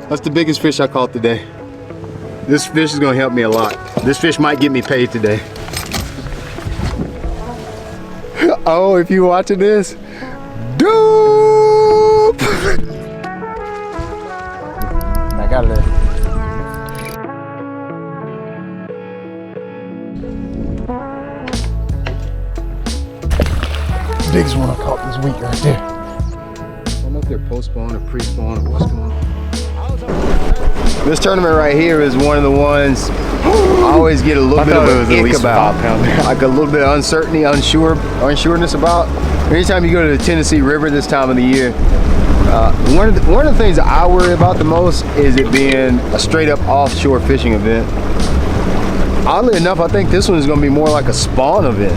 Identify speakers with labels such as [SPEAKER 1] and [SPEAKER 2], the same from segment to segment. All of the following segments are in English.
[SPEAKER 1] That's the biggest fish I caught today. This fish is gonna help me a lot. This fish might get me paid today. Oh, if you're watching this, dope! I got it. Biggest one I caught this week right there. I don't know if they're post-spawn or pre-spawn or what's going on. This tournament right here is one of the ones I always get a little bit of an ick about. Like a little bit of uncertainty, unsureness about. Anytime you go to the Tennessee River this time of the year, one of the things I worry about the most is it being a straight up offshore fishing event. Oddly enough, I think this one is going to be more like a spawn event.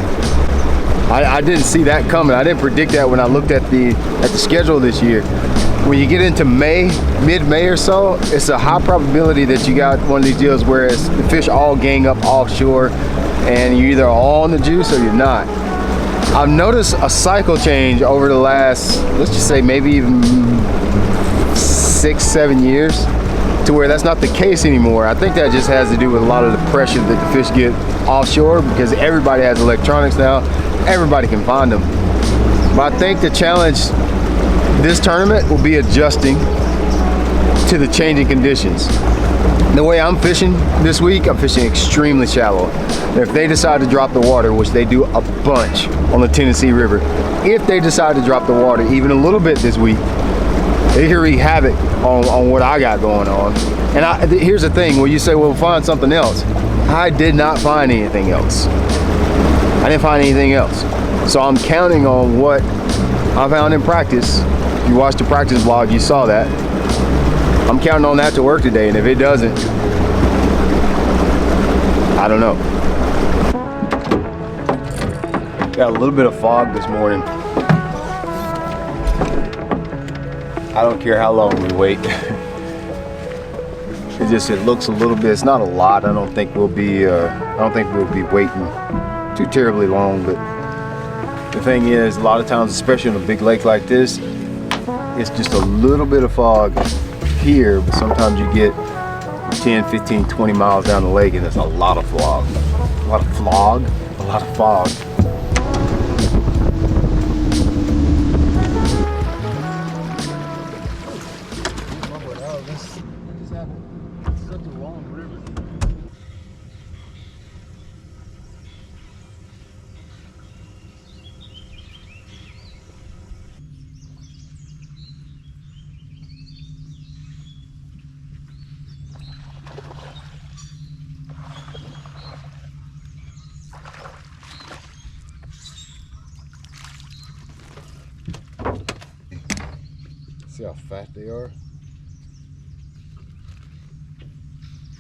[SPEAKER 1] I didn't see that coming. I didn't predict that when I looked at the schedule this year. When you get into May, mid-May or so, it's a high probability that you got one of these deals where the fish all gang up offshore and you're either all on the juice or you're not. I've noticed a cycle change over the last, let's just say maybe even 6-7 years, to where that's not the case anymore. I think that just has to do with a lot of the pressure that the fish get offshore because everybody has electronics now. Everybody can find them. But I think the challenge this tournament will be adjusting to the changing conditions. The way I'm fishing this week, I'm fishing extremely shallow. If they decide to drop the water, which they do a bunch on the Tennessee River, if they decide to drop the water even a little bit this week, they can wreak havoc on what I got going on. And here's the thing, when you say, well, find something else. I did not find anything else. I didn't find anything else. So I'm counting on what I found in practice. If you watched the practice vlog, you saw that. I'm counting on that to work today, and if it doesn't, I don't know. Got a little bit of fog this morning. I don't care how long we wait. It looks a little bit, it's not a lot. I don't think we'll be waiting too terribly long, but the thing is, a lot of times, especially on a big lake like this, it's just a little bit of fog here, but sometimes you get 10, 15, 20 miles down the lake and it's a lot of fog. A lot of fog. See how fat they are?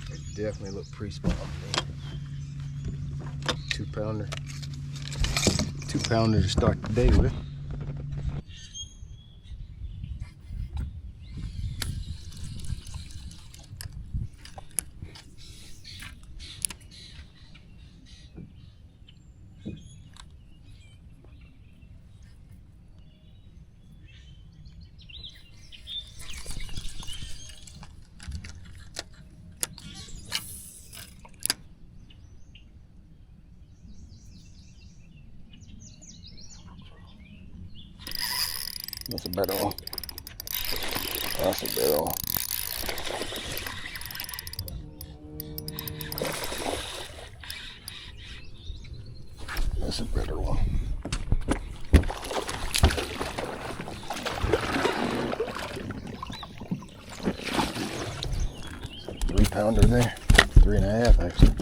[SPEAKER 1] They definitely look pre-spawn. 2-pounder. 2-pounder to start the day with. That's a better one. That's a better one. That's a better one. It's a 3-pounder there. 3.5 actually.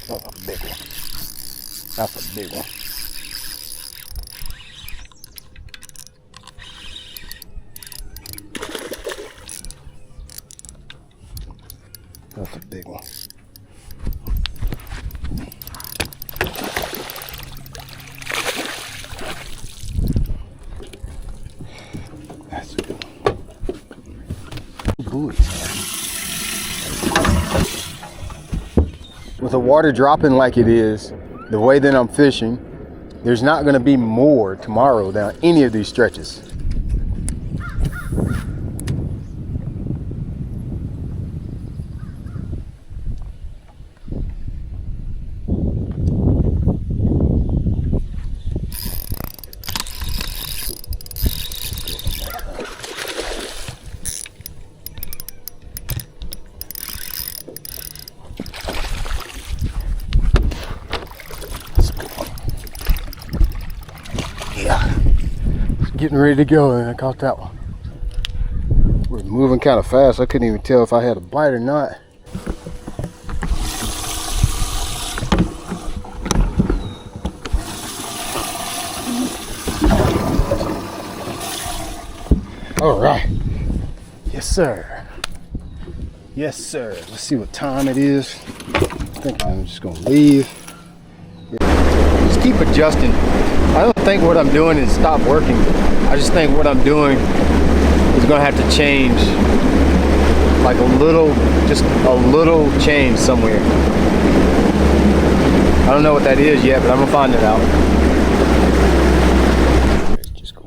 [SPEAKER 1] That's a big one. That's a big one. That's a big one. buoys. With the water dropping like it is, the way that I'm fishing, there's not going to be more tomorrow down any of these stretches. Getting ready to go, and I caught that one. We're moving kind of fast. I couldn't even tell if I had a bite or not. All right. Yes, sir. Yes, sir. Let's see what time it is. I think I'm just gonna leave. Yeah. Just keep adjusting. I don't think what I'm doing is stop working. I just think what I'm doing is gonna have to change, like just a little change somewhere. I don't know what that is yet, but I'm gonna find it out. Let's just go.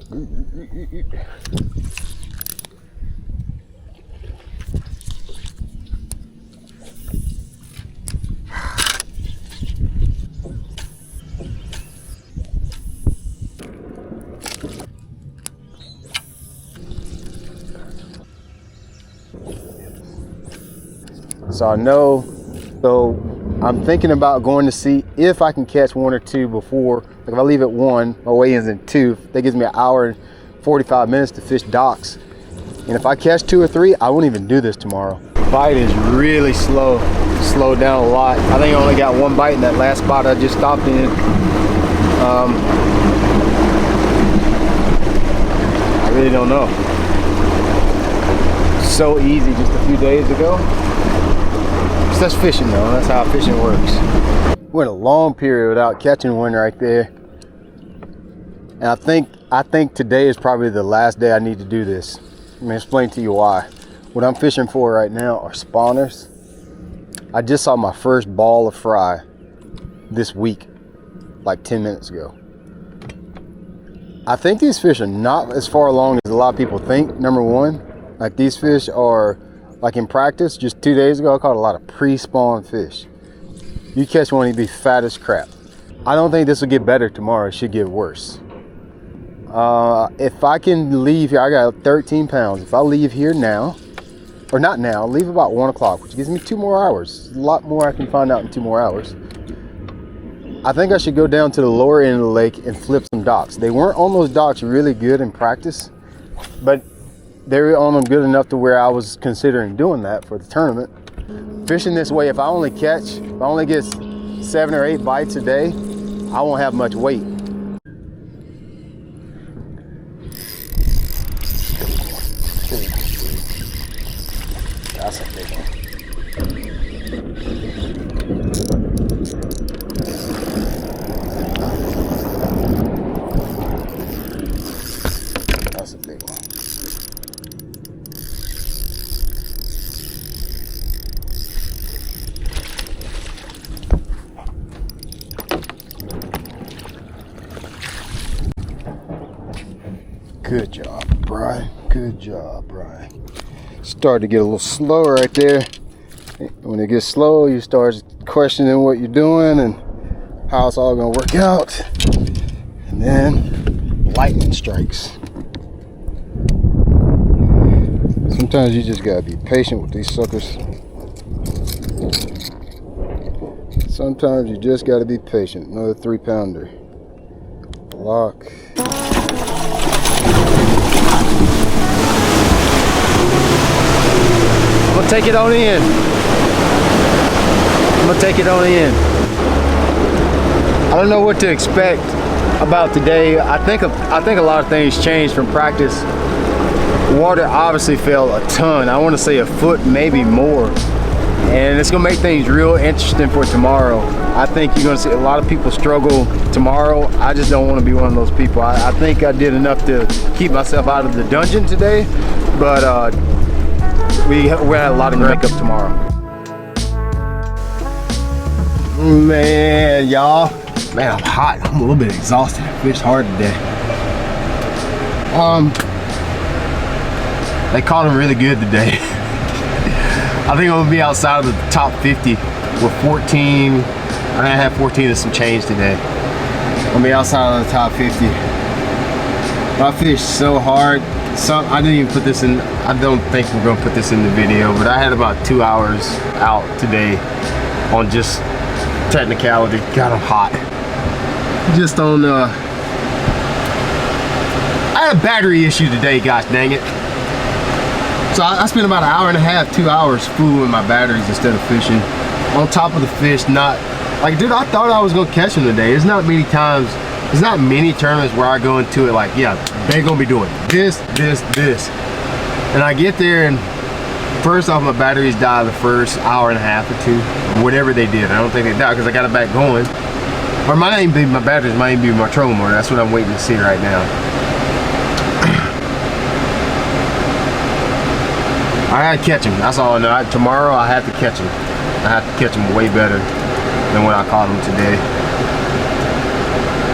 [SPEAKER 1] So I know, so I'm thinking about going to see if I can catch one or two before. Like if I leave at 1, my weigh-in's at 2. That gives me an hour and 45 minutes to fish docks. And if I catch 2 or 3, I won't even do this tomorrow. Bite is really slow, slowed down a lot. I think I only got 1 bite in that last spot I just stopped in. I really don't know. So easy just a few days ago. That's fishing though, that's how fishing works. Went a long period without catching one right there. And I think today is probably the last day I need to do this. Let me explain to you why. What I'm fishing for right now are spawners. I just saw my first ball of fry this week, like 10 minutes ago. I think these fish are not as far along as a lot of people think, number one. Like these fish are, like in practice, just 2 days ago, I caught a lot of pre-spawn fish. You catch one, he'd be fat as crap. I don't think this will get better tomorrow. It should get worse. If I can leave here, I got 13 pounds. If I leave here now, or not now, leave about 1 o'clock, which gives me 2 more hours. A lot more I can find out in 2 more hours. I think I should go down to the lower end of the lake and flip some docks. They weren't on those docks really good in practice, but they were on them good enough to where I was considering doing that for the tournament. Fishing this way, if I only get 7 or 8 bites a day, I won't have much weight. That's a big one. That's a big one. Good job, Brian. Good job, Brian. Start to get a little slower right there. When it gets slow, you start questioning what you're doing and how it's all gonna work out. And then lightning strikes. Sometimes you just gotta be patient with these suckers. Sometimes you just gotta be patient. Another 3-pounder. Lock. I'm gonna take it on in. I don't know what to expect about today. I think a lot of things changed from practice. Water obviously fell a ton. I want to say a foot, maybe more. And it's gonna make things real interesting for tomorrow. I think you're gonna see a lot of people struggle tomorrow. I just don't want to be one of those people. I think I did enough to keep myself out of the dungeon today, but we have a lot of makeup tomorrow. Man, y'all. Man, I'm hot. I'm a little bit exhausted. I fished hard today. They caught him really good today. I think I'm gonna be outside of the top 50 with 14. I'm gonna have 14 and some change today. I'm gonna be outside of the top 50. I fished so hard. I didn't even put this in. I don't think we're gonna put this in the video, but I had about 2 hours out today on just technicality. God, I'm hot. Just on I had a battery issue today, gosh dang it. So I spent about an hour and a half, 2 hours fooling my batteries instead of fishing. On top of the fish, not like, dude, I thought I was gonna catch them today. There's not many times, there's not many tournaments where I go into it like, yeah, they're gonna be doing this. And I get there and first off, my batteries die the first hour and a half or two, whatever they did. I don't think they died because I got it back going. Or might not even be my batteries, might even be my trolling motor. That's what I'm waiting to see right now. I gotta catch him. That's all I know. Tomorrow I have to catch him. I have to catch him way better than when I caught him today.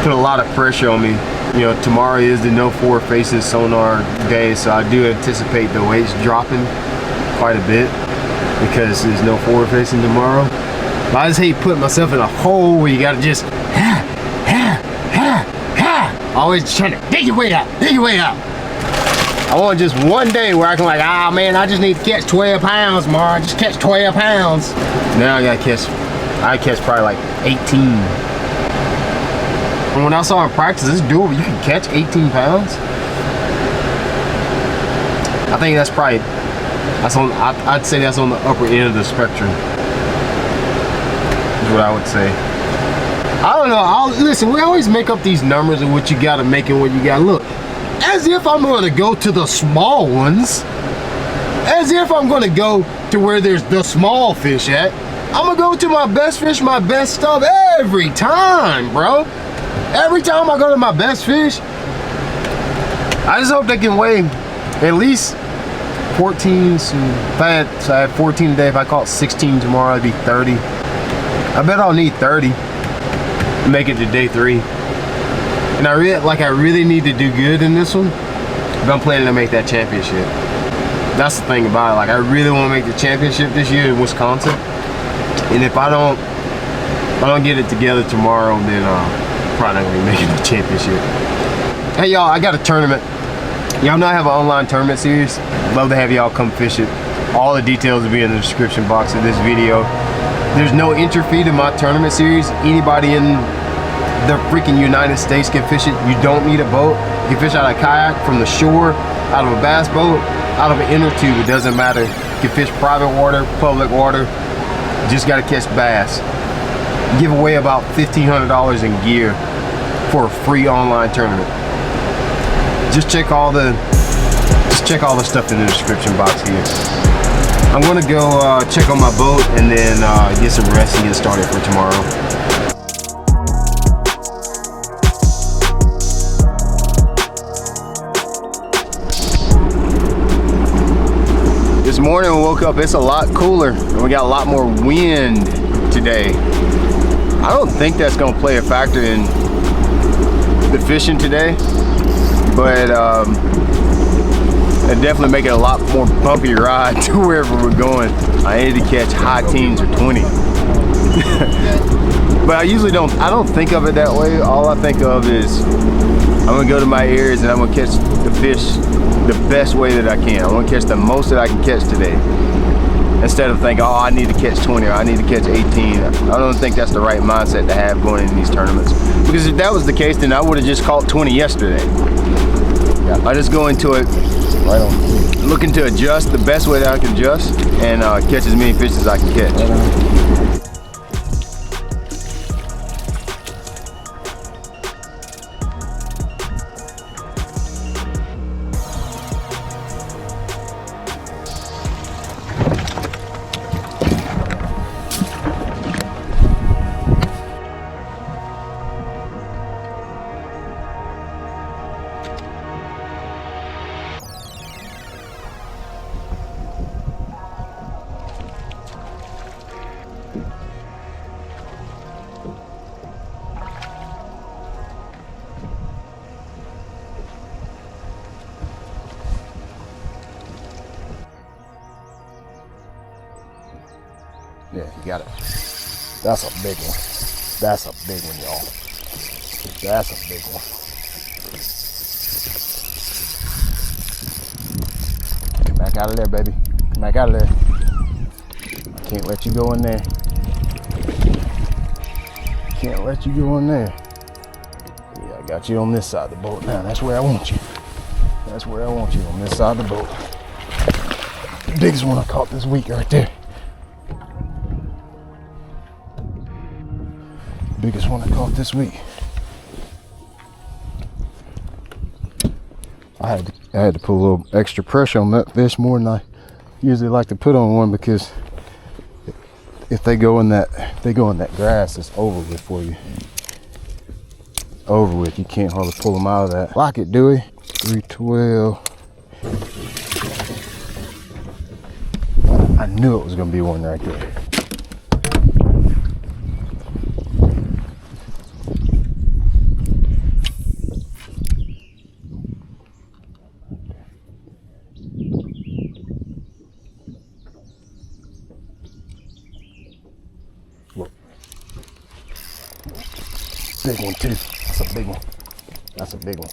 [SPEAKER 1] Put a lot of pressure on me. You know, tomorrow is the no forward faces sonar day, so I do anticipate the weights dropping quite a bit because there's no forward facing tomorrow. But I just hate putting myself in a hole where you gotta just always trying to dig your way out. I want just one day where I can like, ah man, I just need to catch 12 pounds, Mar. Just catch 12 pounds. Now I catch probably like 18. And when I saw in practice, it's doable. You can catch 18 pounds. I think that's probably, I'd say that's on the upper end of the spectrum. Is what I would say. I don't know. Listen, we always make up these numbers of what you gotta make and what you gotta look. As if I'm gonna go to the small ones. As if I'm gonna go to where there's the small fish at. I'm gonna go to my best fish, my best stuff every time, bro. Every time I go to my best fish, I just hope they can weigh at least 14. So I had 14 today. If I caught 16 tomorrow, it'd be 30. I bet I'll need 30 to make it to day 3. And I really need to do good in this one, but I'm planning to make that championship. That's the thing about it. Like, I really want to make the championship this year in Wisconsin. And if I don't get it together tomorrow, then probably not gonna be making the championship. Hey y'all, I got a tournament. Y'all know I have an online tournament series. Love to have y'all come fish it. All the details will be in the description box of this video. There's no entry fee to my tournament series. Anybody in the freaking United States can fish it. You don't need a boat. You can fish out of a kayak, from the shore, out of a bass boat, out of an inner tube. It doesn't matter. You can fish private water, public water. You just gotta catch bass. Give away about $1,500 in gear for a free online tournament. Just check all the stuff in the description box here. I'm gonna go check on my boat and then get some rest and get started for tomorrow. This morning we woke up, it's a lot cooler and we got a lot more wind today. I don't think that's gonna play a factor in the fishing today, but it definitely make it a lot more bumpy ride to wherever we're going. I need to catch high teens or 20. But I don't think of it that way. All I think of is I'm gonna go to my areas and I'm gonna catch the fish the best way that I can. I'm gonna catch the most that I can catch today. Instead of thinking, oh, I need to catch 20 or I need to catch 18. I don't think that's the right mindset to have going into these tournaments. Because if that was the case, then I would have just caught 20 yesterday. I just go into it right on, looking to adjust the best way that I can adjust and catch as many fish as I can catch. Right on. Yeah, you got it. That's a big one. That's a big one, y'all. That's a big one. Come back out of there, baby. Come back out of there. I can't let you go in there. Can't let you go in there. Yeah, I got you on this side of the boat now. That's where I want you. That's where I want you, on this side of the boat. The biggest one I caught this week right there. Biggest one I caught this week. I had to put a little extra pressure on that fish, more than I usually like to put on one, because if they go in that grass, it's over with for you. Over with. You can't hardly pull them out of that. Like it, Dewey. 312. I knew it was gonna be one right there. Look. Big one too. That's a big one. That's a big one.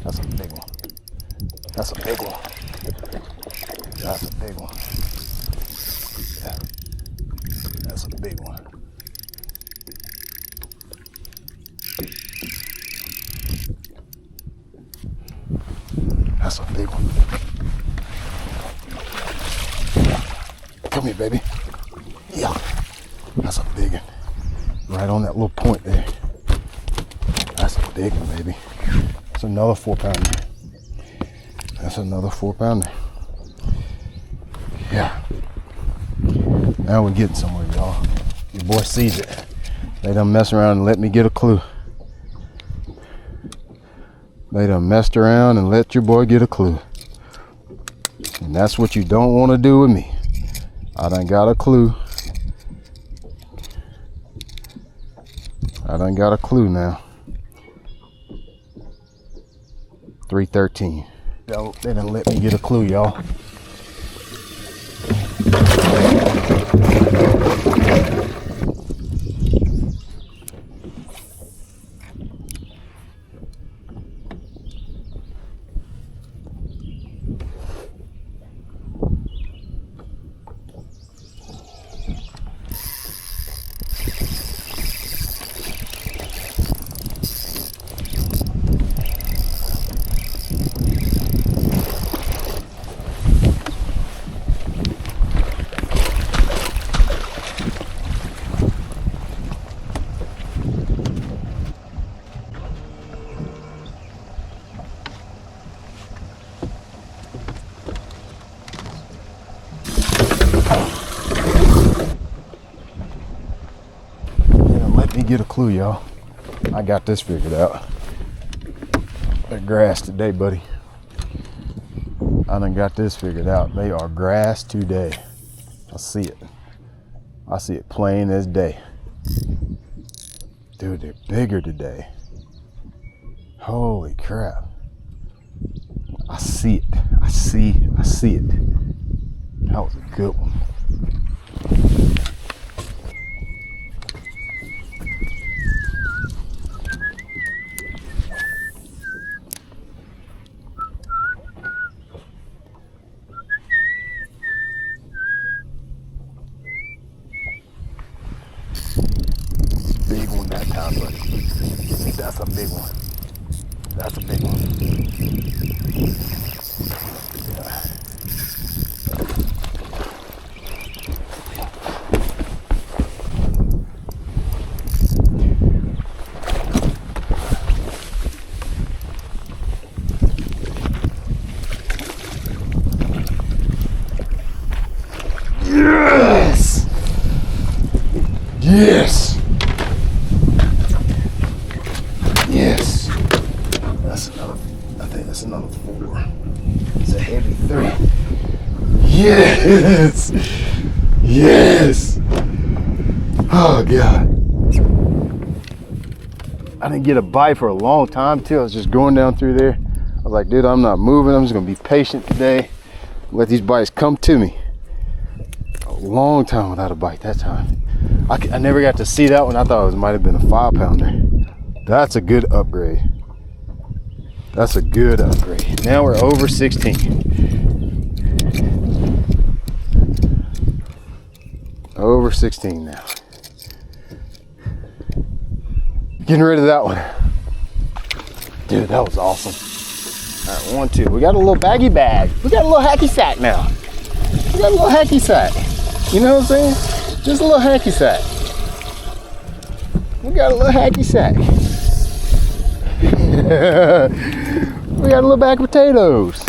[SPEAKER 1] That's a big one. That's a big one. That's a big one. Yeah. That's a big one. That's a big one. Come here, baby. Yeah. That's a big one. Right on that little point there. That's a big one, baby. That's another 4-pounder. That's another 4-pounder. Yeah. Now we're getting somewhere, y'all. Your boy sees it. They done mess around and let me get a clue. They done messed around and let your boy get a clue. And that's what you don't want to do with me. I done got a clue. I done got a clue now. 313. They done let me get a clue, y'all. Get a clue, y'all. I got this figured out. They're grass today, buddy. I done got this figured out. They are grass today. I see it. I see it plain as day. Dude, they're bigger today. Holy crap. I see it. I see it. That was a good one. Big one that time, buddy. That's a big one. That's a big one. Yeah. Yes! Yes! Yes! That's another, I think that's another 4. It's a heavy 3. Yes! Yes! Oh God. I didn't get a bite for a long time too. I was just going down through there. I was like, dude, I'm not moving. I'm just gonna be patient today. Let these bites come to me. Oh long time without a bite that time. I never got to see that one. I thought it might have been a 5-pounder. That's a good upgrade. That's a good upgrade. Now we're over 16. Over 16 now. Getting rid of that one. Dude, that was awesome. All right, 1, 2. We got a little baggy bag. We got a little hacky sack now. We got a little hacky sack. You know what I'm saying? Just a little hacky sack. We got a little hacky sack. We got a little bag of potatoes.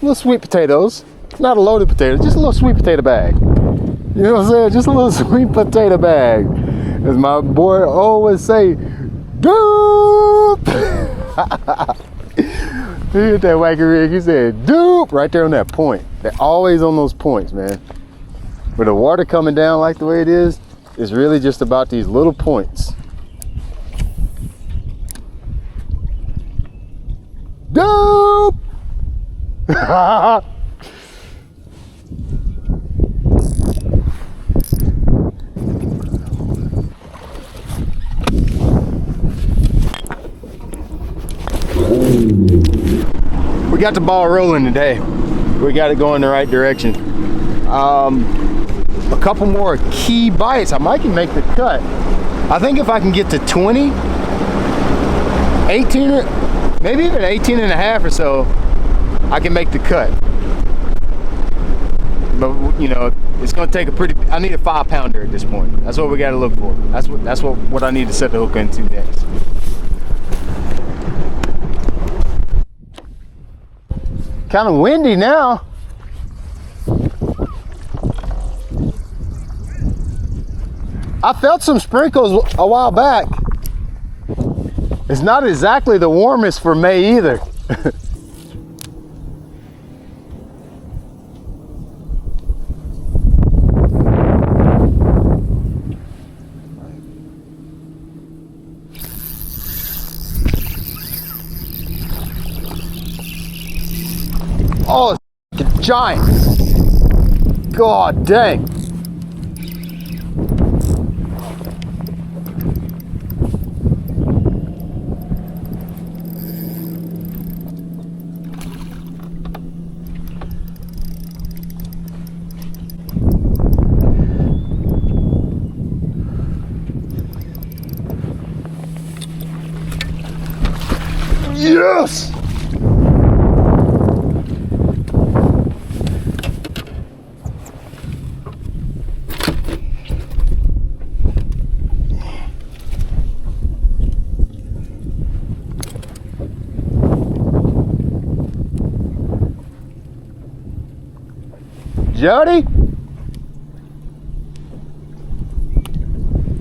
[SPEAKER 1] Little sweet potatoes. Not a loaded potato, just a little sweet potato bag. You know what I'm saying? Just a little sweet potato bag. As my boy always say, doop! He hit that wacky rig, he said, doop! Right there on that point. They're always on those points, man. With the water coming down like the way it is, it's really just about these little points. Doop! We got the ball rolling today. We got it going the right direction. A couple more key bites, I might can make the cut. I think if I can get to 20, 18, or maybe even 18 and a half or so, I can make the cut. But you know, it's gonna take I need a 5-pounder at this point. That's what we gotta look for. That's what I need to set the hook into next. Kind of windy now. I felt some sprinkles a while back. It's not exactly the warmest for May either. Oh, it's a giant. God dang. Yes! Jody?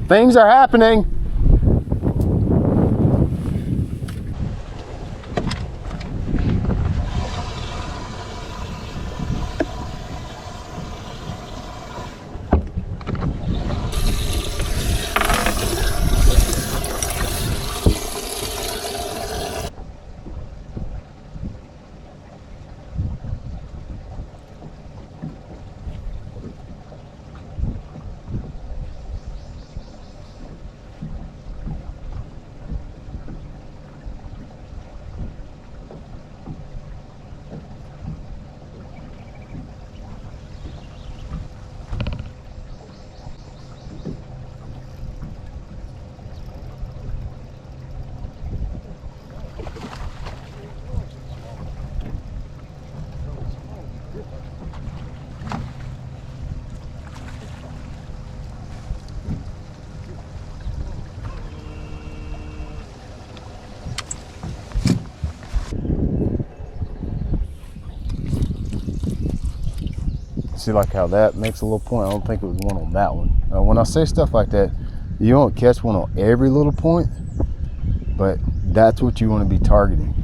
[SPEAKER 1] Things are happening. See, like how that makes a little point. I don't think it was one on that one. When I say stuff like that, you don't catch one on every little point, but that's what you want to be targeting.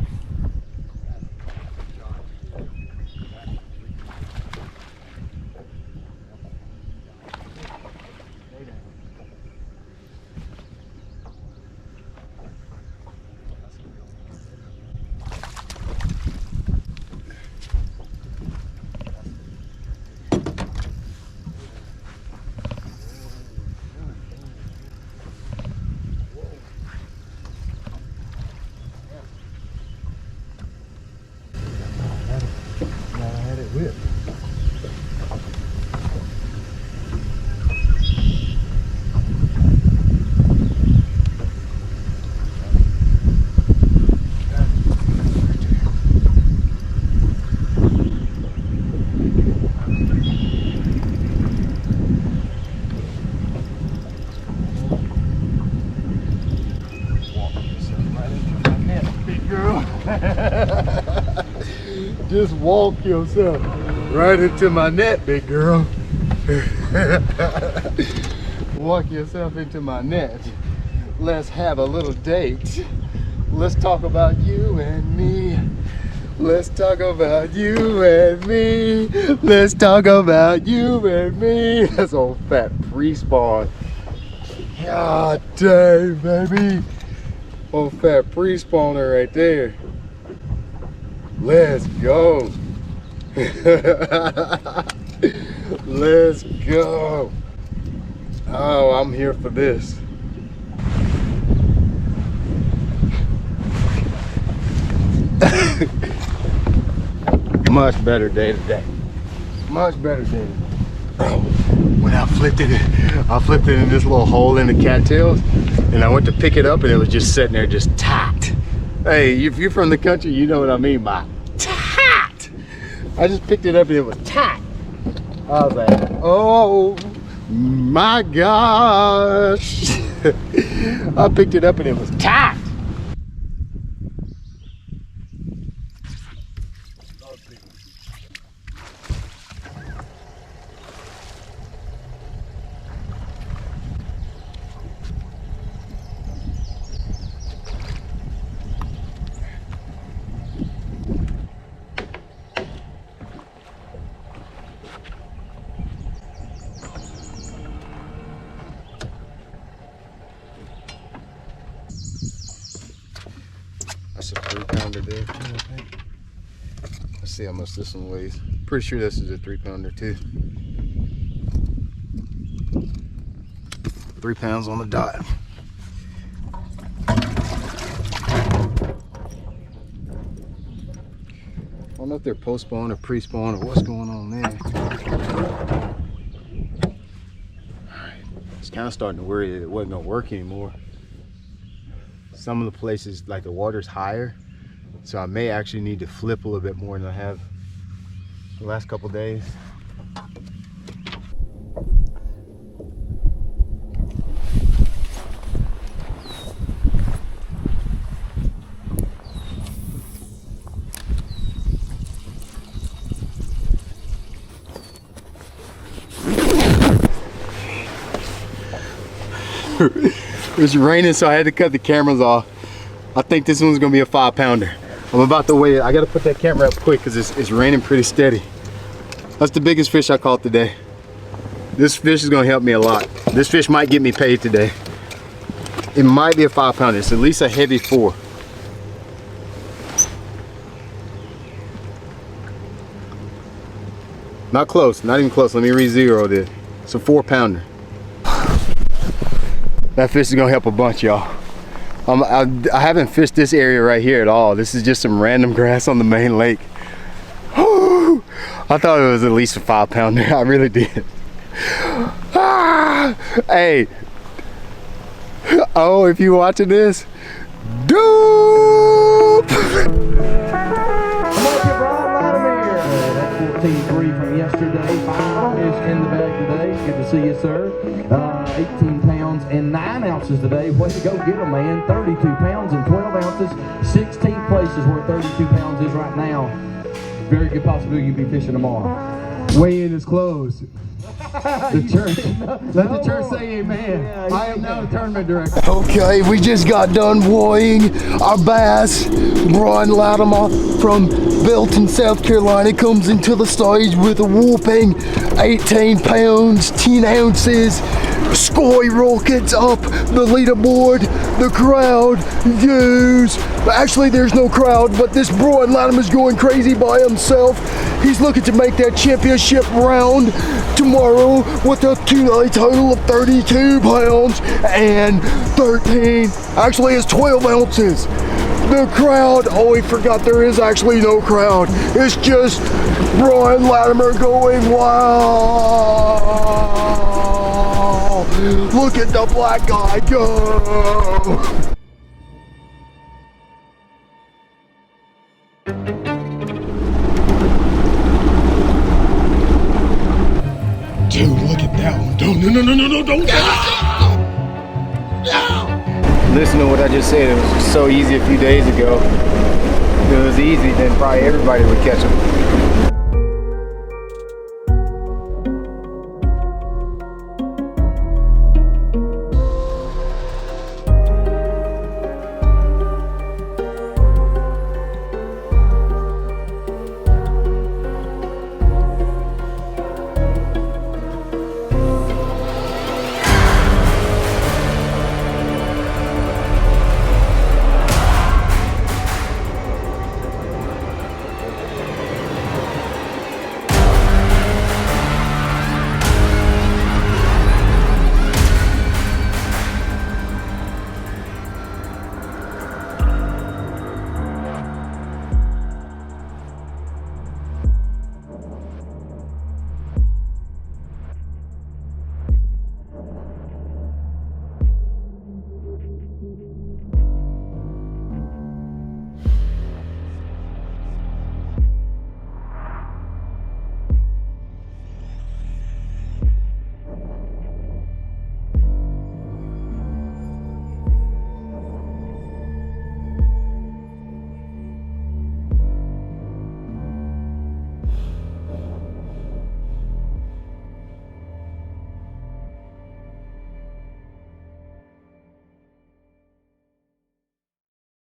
[SPEAKER 1] Just walk yourself right into my net, big girl. Walk yourself into my net. Let's have a little date. Let's talk about you and me. Let's talk about you and me. Let's talk about you and me. That's old fat pre-spawn. God dang, baby. Old fat pre-spawner right there. Let's go. Let's go. Oh, I'm here for this. Much better day today. Much better day. Oh, when I flipped it in this little hole in the cattails, and I went to pick it up and it was just sitting there just tacked. Hey, if you're from the country, you know what I mean by tacked. I just picked it up and it was tacked. I was like, oh my gosh. I picked it up and it was tacked. That's a 3-pounder there too, I think. Let's see how much this one weighs. Pretty sure this is a 3-pounder too. 3 pounds on the dot. I don't know if they're post-spawn or pre-spawn or what's going on there. Alright, it's kind of starting to worry that it wasn't going to work anymore. Some of the places, like the water's higher, so I may actually need to flip a little bit more than I have the last couple days. It was raining, so I had to cut the cameras off. I think this one's gonna be a 5-pounder. I'm about to weigh it. I gotta put that camera up quick because it's raining pretty steady. That's the biggest fish I caught today. This fish is gonna help me a lot. This fish might get me paid today. It might be a 5-pounder. It's at least a heavy 4. Not close, not even close. Let me re-zero this. It's a 4-pounder. That fish is gonna help a bunch, y'all. I haven't fished this area right here at all. This is just some random grass on the main lake. Whew. I thought it was at least a 5-pounder. I really did. Ah, hey. Oh, if you're watching this, doop!
[SPEAKER 2] Latimer. That 14-3 from yesterday. Final is in the bag today. Good to see you, sir. 18 pounds and 9 ounces today. Way to go get him, man. 32 pounds and 12 ounces. 16th place is where 32 pounds is right now. Very good possibility you'll be fishing tomorrow.
[SPEAKER 1] Weigh-in is closed. The church. Let the church say amen. Yeah, I am now the tournament director. Okay, we just got done weighing our bass. Brian Latimer from Belton, South Carolina comes into the stage with a whooping 18 pounds, 10 ounces. Sky rockets up the leaderboard. The crowd views. Actually, there's no crowd, but this Brian Latimer's going crazy by himself. He's looking to make that championship round tomorrow with a total of 32 pounds and 13. Actually, it's 12 ounces. The crowd, oh, we forgot there is actually no crowd. It's just Brian Latimer going wild. Look at the black guy go. Dude, look at that one. Don't, no, don't. No. listen to what I just said. It was just so easy a few days ago. If it was easy, then probably everybody would catch them.